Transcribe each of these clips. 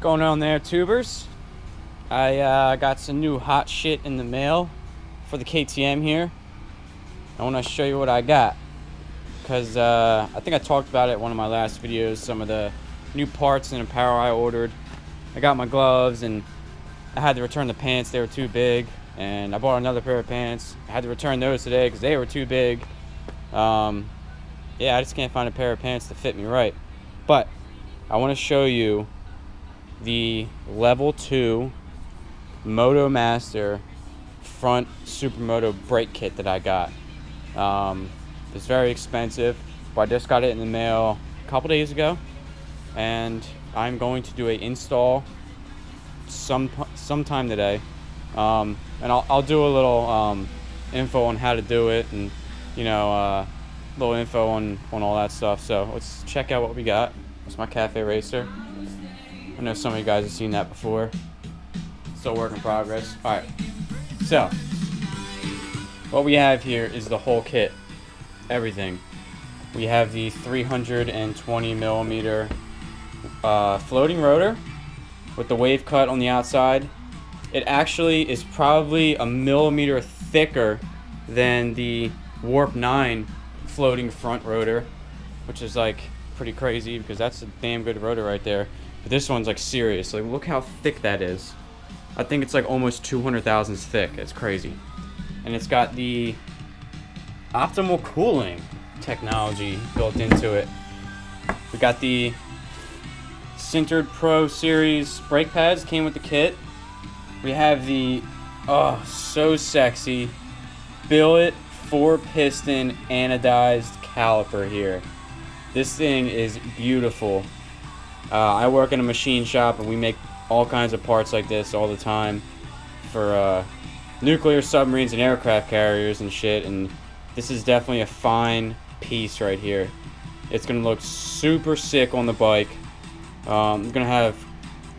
Going on there, tubers? I got some new hot shit in the mail for the KTM here. I want to show you what I got because I think I talked about it in one of my last videos, some of the new parts and apparel I ordered. I got my gloves and I had to return the pants, they were too big, and I bought another pair of pants. I had to return those today because they were too big. Yeah, I just can't find a pair of pants to fit me right. But I want to show you the level 2 Motomaster front supermoto brake kit that I got. It's very expensive, but I just got it in the mail a couple days ago, and I'm going to do an install sometime today, and I'll do a little info on how to do it, and little info on all that stuff. So let's check out what we got. It's my cafe racer. I know some of you guys have seen that before. Still work in progress. Alright, so what we have here is the whole kit. Everything. We have the 320 millimeter floating rotor with the wave cut on the outside. It actually is probably a millimeter thicker than the Warp 9 floating front rotor, which is like pretty crazy because that's a damn good rotor right there. But this one's like serious. Like, look how thick that is. I think it's like almost 200 thousandths thick. It's crazy. And it's got the optimal cooling technology built into it. We got the Sintered Pro Series brake pads, came with the kit. We have the so sexy billet 4-piston anodized caliper here. This thing is beautiful. I work in a machine shop and we make all kinds of parts like this all the time for nuclear submarines and aircraft carriers and shit, and this is definitely a fine piece right here. It's gonna look super sick on the bike. It's gonna have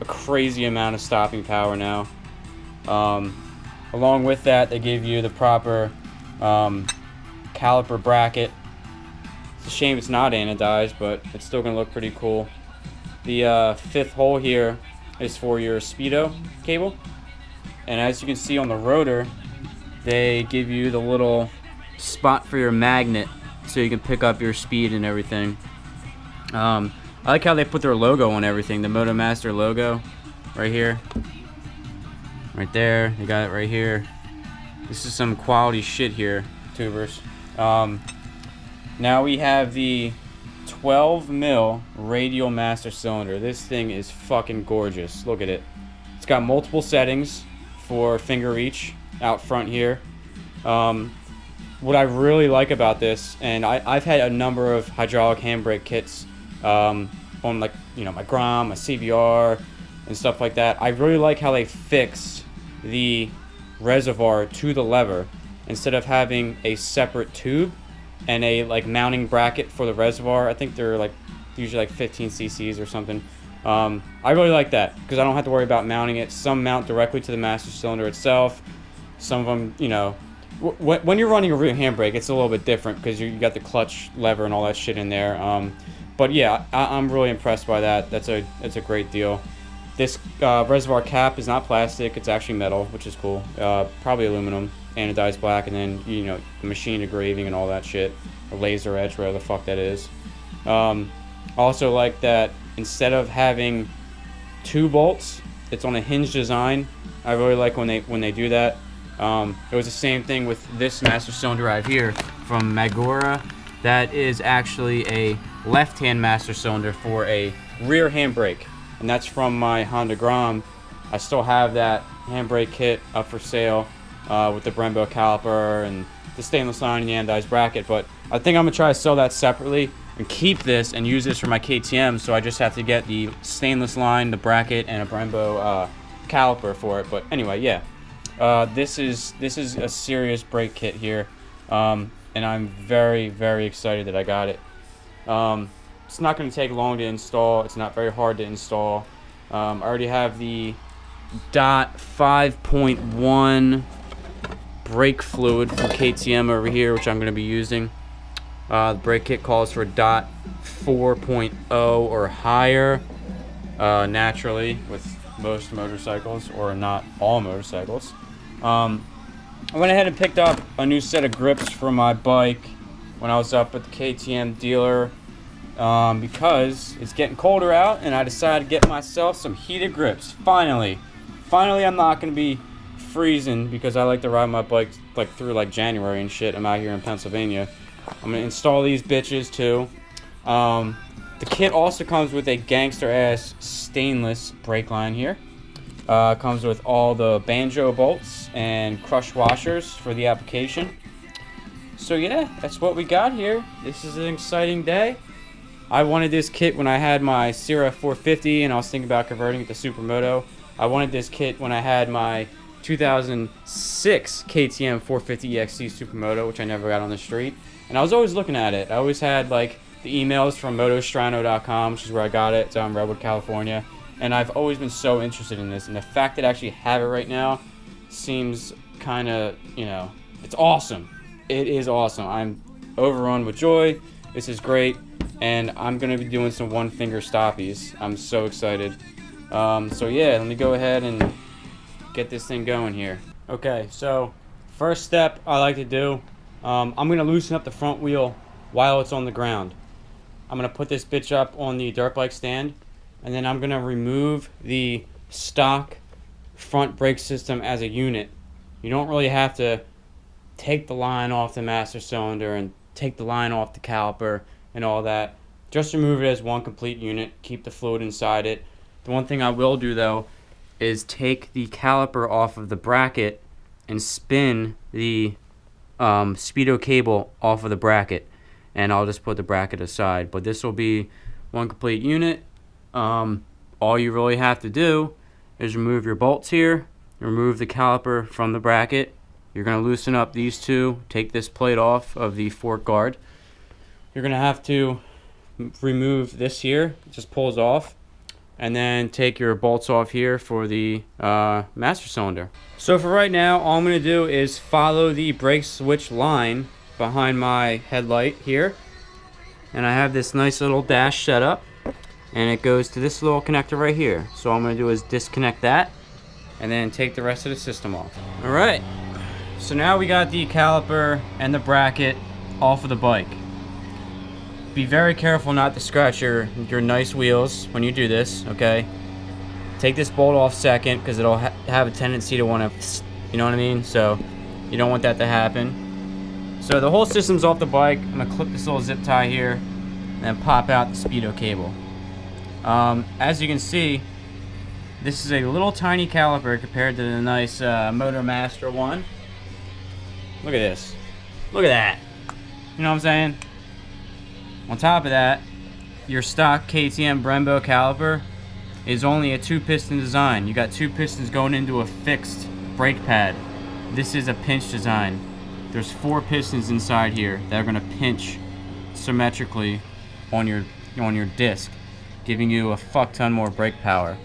a crazy amount of stopping power now. Along with that, they give you the proper caliper bracket. It's a shame it's not anodized, but it's still gonna look pretty cool. The fifth hole here is for your speedo cable, and as you can see on the rotor, they give you the little spot for your magnet so you can pick up your speed and everything. I like how they put their logo on everything, the Motomaster logo right here, right there. They got it right here. This is some quality shit here, tubers. Now we have the 12 mil radial master cylinder. This thing is fucking gorgeous. Look at it. It's got multiple settings for finger reach out front here. What I really like about this, and I've had a number of hydraulic handbrake kits on, like, my Grom, my CVR, and stuff like that. I really like how they fixed the reservoir to the lever instead of having a separate tube and a mounting bracket for the reservoir. I think they're usually 15 cc's or something. I really like that because I don't have to worry about mounting it. Some mount directly to the master cylinder itself. Some of them, when you're running a rear handbrake, it's a little bit different because you got the clutch lever and all that shit in there. But yeah, I'm really impressed by that. That's a great deal. This reservoir cap is not plastic; it's actually metal, which is cool. Probably aluminum, anodized black, and then the machine engraving and all that shit, or laser edge, whatever the fuck that is. Also like that instead of having 2 bolts, it's on a hinge design. I really like when they do that. It was the same thing with this master cylinder right here from Magura. That is actually a left-hand master cylinder for a rear handbrake, and that's from my Honda Grom. I still have that handbrake kit up for sale with the Brembo caliper and the stainless line and the anodized bracket, but I think I'm gonna try to sell that separately and keep this and use this for my KTM, so I just have to get the stainless line, the bracket, and a Brembo caliper for it. But anyway, yeah. This is a serious brake kit here, and I'm very, very excited that I got it. It's not going to take long to install. It's not very hard to install. I already have the DOT 5.1 brake fluid from KTM over here, which I'm going to be using. The brake kit calls for DOT 4.0 or higher. naturally with most motorcycles, or not all motorcycles. I went ahead and picked up a new set of grips for my bike when I was up at the KTM dealer, because it's getting colder out, and I decided to get myself some heated grips. Finally, I'm not going to be freezing, because I like to ride my bike like through like January and shit. I'm out here in Pennsylvania. I'm going to install these bitches too. The kit also comes with a gangster ass stainless brake line here. Comes with all the banjo bolts and crush washers for the application. So yeah, that's what we got here. This is an exciting day. I wanted this kit when I had my Sierra 450 and I was thinking about converting it to supermoto. I wanted this kit when I had my 2006 KTM 450 EXC supermoto, which I never got on the street. And I was always looking at it. I always had like the emails from motostrano.com, which is where I got it. It's out in Redwood, California. And I've always been so interested in this. And the fact that I actually have it right now seems kind of, you know, it's awesome. It is awesome. I'm overrun with joy. This is great. And I'm going to be doing some one finger stoppies. I'm so excited. So yeah, let me go ahead and get this thing going here. Okay, so first step I like to do, I'm going to loosen up the front wheel while it's on the ground. I'm going to put this bitch up on the dirt bike stand, and then I'm going to remove the stock front brake system as a unit. You don't really have to take the line off the master cylinder and take the line off the caliper and all that. Just remove it as one complete unit. Keep the fluid inside it. The one thing I will do though is take the caliper off of the bracket and spin the speedo cable off of the bracket, and I'll just put the bracket aside. But this will be one complete unit. All you really have to do is remove your bolts here, remove the caliper from the bracket. You're going to loosen up these two, take this plate off of the fork guard. You're going to have to remove this here, it just pulls off, and then take your bolts off here for the master cylinder. So for right now, all I'm going to do is follow the brake switch line behind my headlight here, and I have this nice little dash set up, and it goes to this little connector right here. So all I'm going to do is disconnect that and then take the rest of the system off. Alright, so now we got the caliper and the bracket off of the bike. Be very careful not to scratch your nice wheels when you do this, okay? Take this bolt off second, because it'll have a tendency to want to, you know what I mean? So you don't want that to happen. So the whole system's off the bike. I'm going to clip this little zip tie here and then pop out the speedo cable. As you can see, this is a little tiny caliper compared to the nice Motomaster one. Look at this. Look at that. You know what I'm saying? On top of that, your stock KTM Brembo caliper is only a 2-piston design. You got 2 pistons going into a fixed brake pad. This is a pinch design. There's 4 pistons inside here that are going to pinch symmetrically on your disc, giving you a fuck ton more brake power.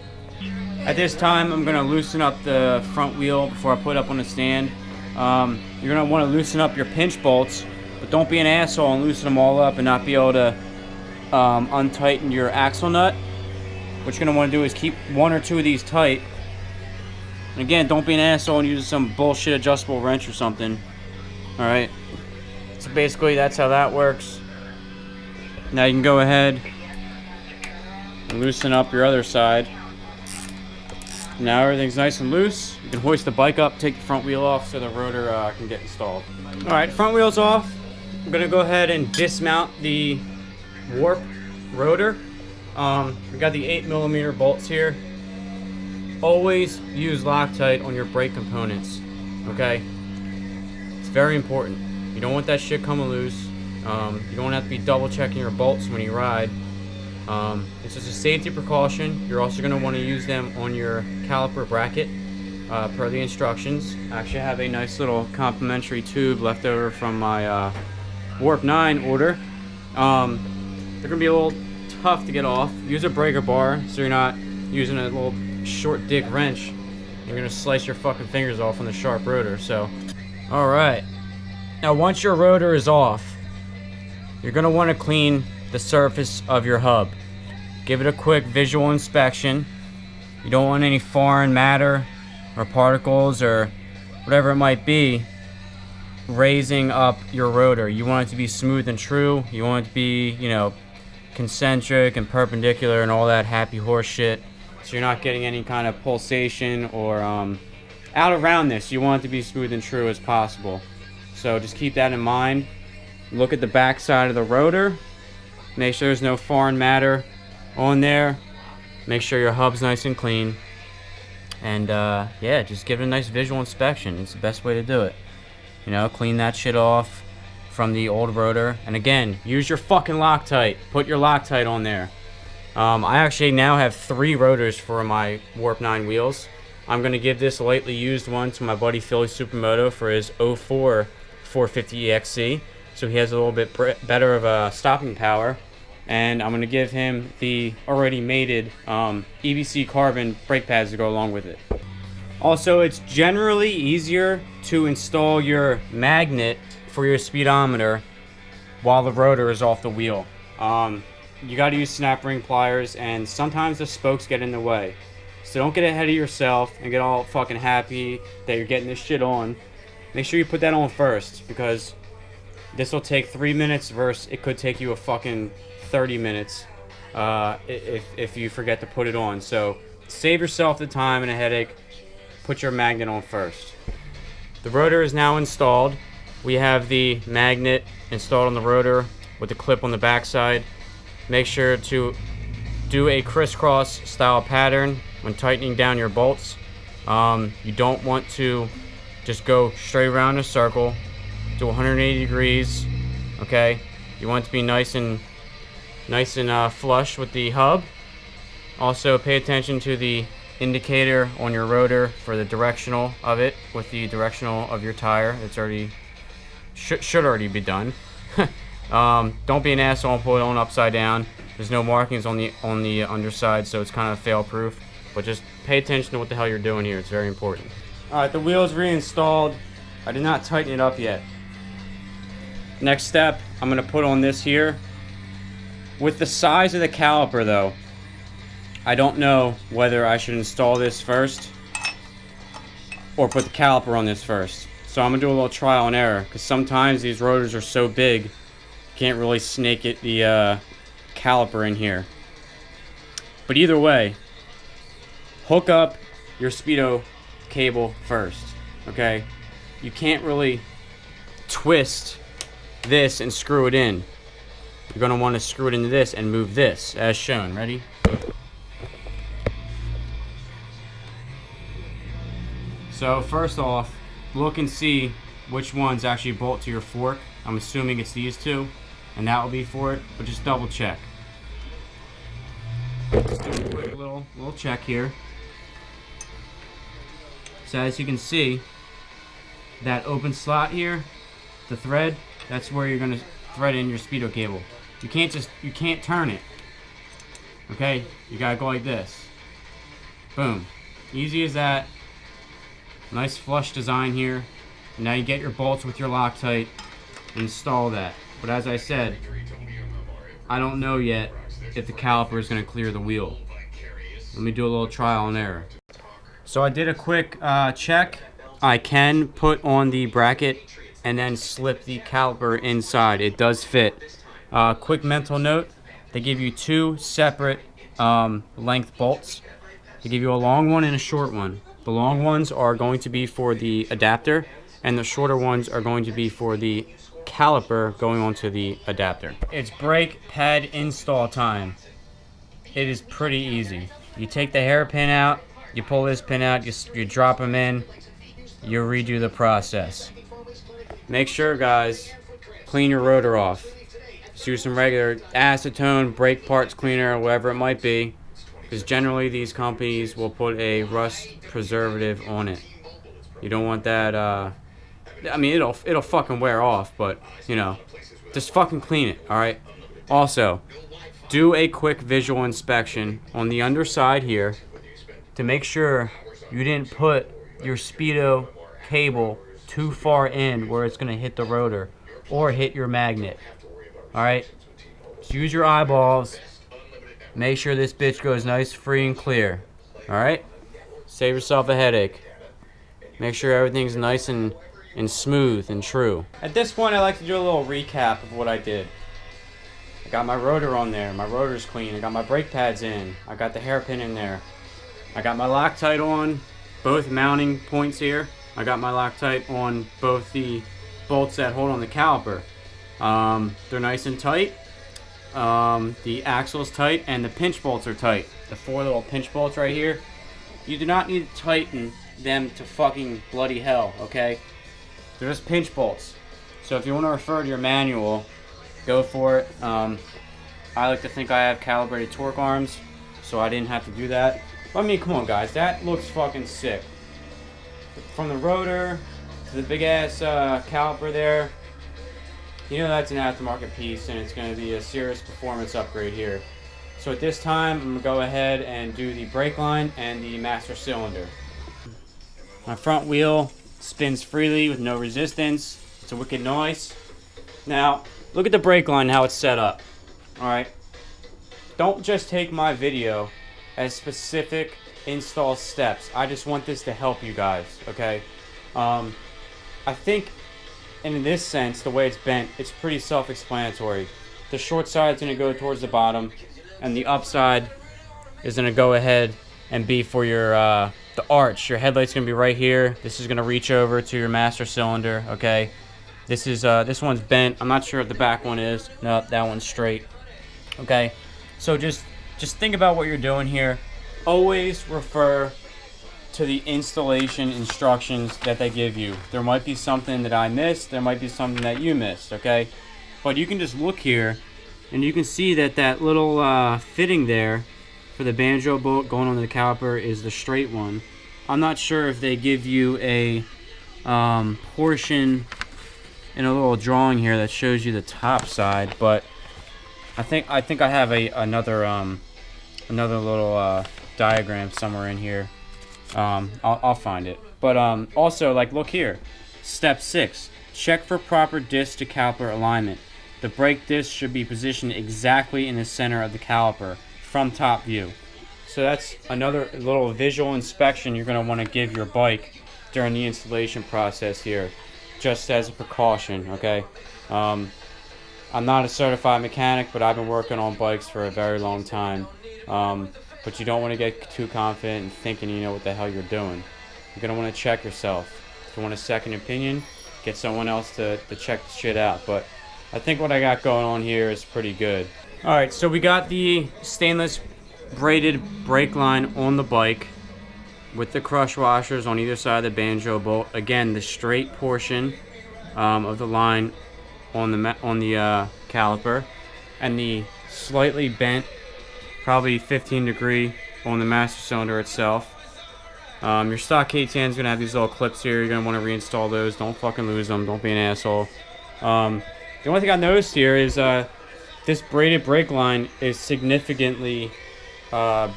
At this time, I'm going to loosen up the front wheel before I put it up on the stand. You're going to want to loosen up your pinch bolts, but don't be an asshole and loosen them all up and not be able to untighten your axle nut. What you're going to want to do is keep 1 or 2 of these tight. And again, don't be an asshole and use some bullshit adjustable wrench or something. Alright, so basically that's how that works. Now you can go ahead and loosen up your other side. Now everything's nice and loose. You can hoist the bike up, take the front wheel off so the rotor can get installed. Alright, front wheel's off. I'm going to go ahead and dismount the warp rotor. We got the 8mm bolts here. Always use Loctite on your brake components, okay? It's very important. You don't want that shit coming loose. You don't have to be double checking your bolts when you ride. It's just a safety precaution. You're also going to want to use them on your caliper bracket per the instructions. I actually have a nice little complimentary tube left over from my Warp 9 order. They're going to be a little tough to get off. Use a breaker bar so you're not using a little short dick wrench. You're going to slice your fucking fingers off on the sharp rotor. So, alright. Now once your rotor is off, you're going to want to clean the surface of your hub. give it a quick visual inspection. You don't want any foreign matter or particles or whatever it might be raising up your rotor. You want it to be smooth and true. You want it to be, you know, concentric and perpendicular and all that happy horse shit. So you're not getting any kind of pulsation or out around this. You want it to be smooth and true as possible. So just keep that in mind. Look at the back side of the rotor. Make sure there's no foreign matter on there. Make sure your hub's nice and clean. And yeah, just give it a nice visual inspection. It's the best way to do it. You know, clean that shit off from the old rotor. And again, use your fucking Loctite. Put your Loctite on there. I actually now have 3 rotors for my Warp 9 wheels. I'm going to give this lightly used one to my buddy Philly Supermoto for his 04 450 EXC. So he has a little bit better of a stopping power. And I'm going to give him the already mated EBC carbon brake pads to go along with it. Also, it's generally easier to install your magnet for your speedometer while the rotor is off the wheel. You got to use snap ring pliers, and sometimes the spokes get in the way. So don't get ahead of yourself and get all fucking happy that you're getting this shit on. Make sure you put that on first, because this will take 3 minutes versus it could take you a fucking 30 minutes if you forget to put it on. So save yourself the time and a headache. Put your magnet on first. The rotor is now installed. We have the magnet installed on the rotor with the clip on the backside. Make sure to do a crisscross style pattern when tightening down your bolts. You don't want to just go straight around in a circle. Do 180 degrees. Okay, you want it to be nice and flush with the hub. Also, pay attention to the indicator on your rotor for the directional of it with the directional of your tire. It's already should already be done. Don't be an asshole and put it on upside down. There's no markings on the underside, so it's kind of fail proof. But just pay attention to what the hell you're doing here. It's very important. Alright, the wheel's reinstalled. I did not tighten it up yet. Next step, I'm going to put on this here. With the size of the caliper though, I don't know whether I should install this first or put the caliper on this first. So I'm going to do a little trial and error, because sometimes these rotors are so big, you can't really snake it the caliper in here. But either way, hook up your Speedo cable first, okay? You can't really twist this and screw it in. You're going to want to screw it into this and move this as shown. Ready? So first off, look and see which ones actually bolt to your fork. I'm assuming it's these two, and that will be for it, but just double check. Just do a quick little check here. So as you can see, that open slot here, the thread, that's where you're going to thread in your Speedo cable. You can't turn it. Okay, you gotta go like this. Boom. Easy as that. Nice flush design here. And now you get your bolts with your Loctite. Install that. But as I said, I don't know yet if the caliper is gonna clear the wheel. Let me do a little trial and error. So I did a quick check. I can put on the bracket and then slip the caliper inside. It does fit. Quick mental note, they give you 2 separate length bolts. They give you a long one and a short one. The long ones are going to be for the adapter, and the shorter ones are going to be for the caliper going onto the adapter. It's brake pad install time. It is pretty easy. You take the hairpin out, you pull this pin out, you drop them in, you redo the process. Make sure, guys, clean your rotor off. Just use some regular acetone, brake parts cleaner, or whatever it might be, because generally these companies will put a rust preservative on it. You don't want that. I mean, it'll fucking wear off, but you know, just fucking clean it. All right. Also, do a quick visual inspection on the underside here to make sure you didn't put your Speedo cable too far in where it's going to hit the rotor or hit your magnet. Alright, just use your eyeballs make sure this bitch goes nice, free, and clear. Alright? Save yourself a headache. Make sure everything's nice and smooth and true. At this point, I like to do a little recap of what I did. I got my rotor on there. My rotor's clean. I got my brake pads in. I got the hairpin in there. I got my Loctite on both mounting points here. I got my Loctite on both the bolts that hold on the caliper. They're nice and tight. The axle's tight and the pinch bolts are tight. The 4 little pinch bolts right here. You do not need to tighten them to fucking bloody hell, okay? They're just pinch bolts. So if you want to refer to your manual, go for it. I like to think I have calibrated torque arms, so I didn't have to do that. But I mean, come on guys, that looks fucking sick. From the rotor to the big ass caliper there, you know that's an aftermarket piece, and it's going to be a serious performance upgrade here. So at this time, I'm going to go ahead and do the brake line and the master cylinder. My front wheel spins freely with no resistance. It's a wicked noise. Now, look at the brake line, how it's set up. Alright? Don't just take my video as specific install steps. I just want this to help you guys, okay? I think, and in this sense, the way it's bent, it's pretty self-explanatory. The short side's going to go towards the bottom, and the upside is going to go ahead and be for your the arch. Your headlight's going to be right here. This is going to reach over to your master cylinder, okay? This one's bent. I'm not sure if the back one is. No, that one's straight. Okay? So just think about what you're doing here. Always refer to the installation instructions that they give you. There might be something that I missed. There might be something that you missed, okay? But you can just look here, and you can see that that little fitting there for the banjo bolt going on the caliper is the straight one. I'm not sure if they give you a portion in a little drawing here that shows you the top side, but I think I have another little diagram somewhere in here. I'll find it. But also, like, look here. Step 6. Check for proper disc to caliper alignment. The brake disc should be positioned exactly in the center of the caliper from top view. So that's another little visual inspection you're going to want to give your bike during the installation process here, just as a precaution, okay? I'm not a certified mechanic, but I've been working on bikes for a very long time. But you don't want to get too confident and thinking you know what the hell you're doing. You're going to want to check yourself. If you want a second opinion, get someone else to check the shit out. But I think what I got going on here is pretty good. Alright, so we got the stainless braided brake line on the bike with the crush washers on either side of the banjo bolt. Again, the straight portion of the line on the caliper, and the slightly bent, probably 15 degree on the master cylinder itself. Your stock KTM is going to have these little clips here. You're going to want to reinstall those. Don't fucking lose them. Don't be an asshole. The only thing I noticed here is this braided brake line is significantly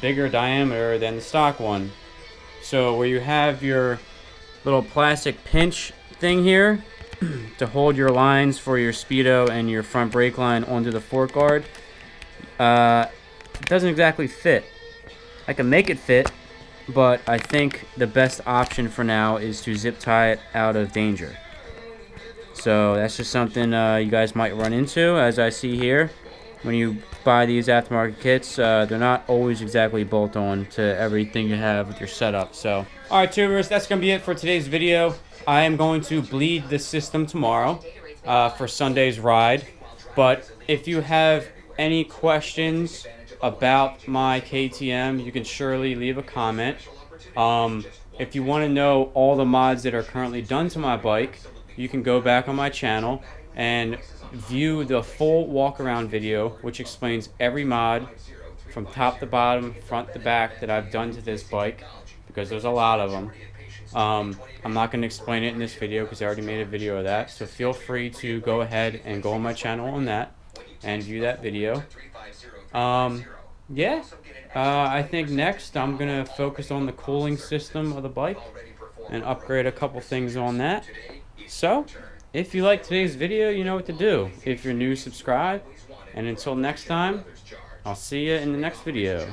bigger diameter than the stock one. So where you have your little plastic pinch thing here to hold your lines for your speedo and your front brake line onto the fork guard, it doesn't exactly fit. I can make it fit, but I think the best option for now is to zip tie it out of danger. So that's just something you guys might run into, as I see here. When you buy these aftermarket kits, they're not always exactly bolt-on to everything you have with your setup. So, alright tubers, that's going to be it for today's video. I am going to bleed the system tomorrow for Sunday's ride. But if you have any questions about my KTM, you can surely leave a comment. If you want to know all the mods that are currently done to my bike, you can go back on my channel and view the full walk around video, which explains every mod from top to bottom, front to back, that I've done to this bike, because there's a lot of them. I'm not going to explain it in this video because I already made a video of that, so feel free to go ahead and go on my channel on that and view that video. Yeah, I think next I'm going to focus on the cooling system of the bike and upgrade a couple things on that. So, if you liked today's video, you know what to do. If you're new, subscribe. And until next time, I'll see you in the next video.